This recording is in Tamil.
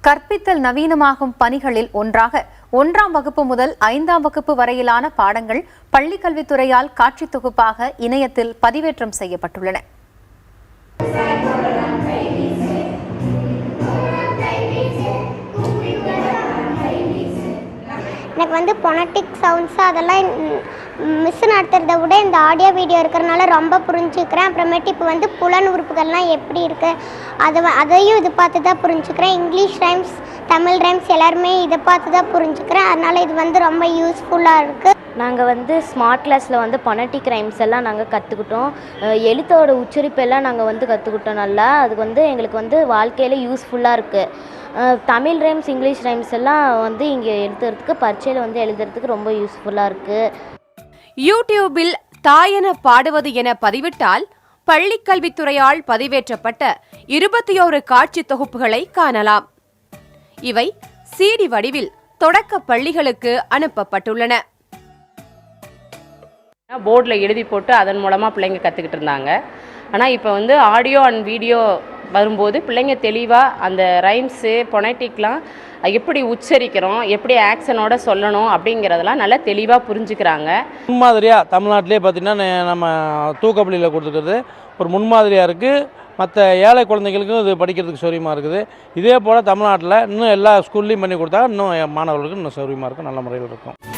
கற்பித்தல் நவீனமாகும் பணிகளில் ஒன்றாக 1ஆம் வகுப்பு முதல் 5ஆம் வகுப்பு வரையிலான பாடங்கள் பள்ளிக்கல்வித்துறையால் காட்சி தொகுப்பாக இணையத்தில் பதிவேற்றம் செய்யப்பட்டுள்ளன. எனக்கு பொனட்டிக் சவுண்ட்ஸ் அதெல்லாம் மிஸ் நடத்துறதை விட இந்த ஆடியோ வீடியோ இருக்கிறனால ரொம்ப புரிஞ்சுக்கிறேன். அப்புறமேட்டு இப்போ புலன் உறுப்புகள்லாம் எப்படி இருக்குது அதையும் இது பார்த்து தான் புரிஞ்சுக்கிறேன். இங்கிலீஷ் ரைம்ஸ், தமிழ் ரைம்ஸ் எல்லாருமே இதை பார்த்து தான் புரிஞ்சுக்கிறேன். அதனால் இது ரொம்ப யூஸ்ஃபுல்லாக இருக்குது. நாங்கள் ஸ்மார்ட் கிளாஸில் பொனட்டிக் ரைம்ஸ் எல்லாம் நாங்கள் கற்றுக்கிட்டோம். எழுத்தோட உச்சரிப்பெல்லாம் நாங்கள் கற்றுக்கிட்டோம். நல்லா அதுக்கு எங்களுக்கு வாழ்க்கையில் யூஸ்ஃபுல்லாக இருக்குது. தமிழ் ரைம்ஸ், இங்கிலீஷ் ரைம்ஸ் எல்லாம் இங்கே எழுதுறதுக்கு பரீட்சையில் எழுதுறதுக்கு ரொம்ப யூஸ்ஃபுல்லாக இருக்குது. யூடியூபில் தாயென பாடுவது என பதிவிட்டால் பள்ளிக்கல்வித்துறையால் பதிவேற்றப்பட்ட 21 காட்சி தொகுப்புகளை காணலாம். இவை சிடி வடிவில் தொடக்க பள்ளிகளுக்கு அனுப்பப்பட்டுள்ளன. போர்டில் எழுதி போட்டு அதன் மூலமாக பிள்ளைங்க கற்றுக்கிட்டு இருந்தாங்க. ஆனால் இப்போ ஆடியோ அண்ட் வீடியோ வரும்போது பிள்ளைங்க தெளிவாக அந்த ரைம்ஸு, பொனட்டிக்லாம் எப்படி உச்சரிக்கிறோம், எப்படி ஆக்ஷனோட சொல்லணும் அப்படிங்கிறதெல்லாம் நல்லா தெளிவாக புரிஞ்சுக்கிறாங்க. முன்மாதிரியாக தமிழ்நாட்டிலே பார்த்திங்கன்னா நம்ம தூக்கப்பள்ளியில் கொடுத்துருக்குறது ஒரு முன்மாதிரியாக இருக்குது. மற்ற ஏழை குழந்தைகளுக்கும் இது படிக்கிறதுக்கு சௌரியமாக இருக்குது. இதே போல் தமிழ்நாட்டில் இன்னும் எல்லா ஸ்கூல்லையும் பண்ணி கொடுத்தா இன்னும் மாணவர்களுக்கு இன்னும் சௌரியமாக இருக்கும், நல்ல முறையில் இருக்கும்.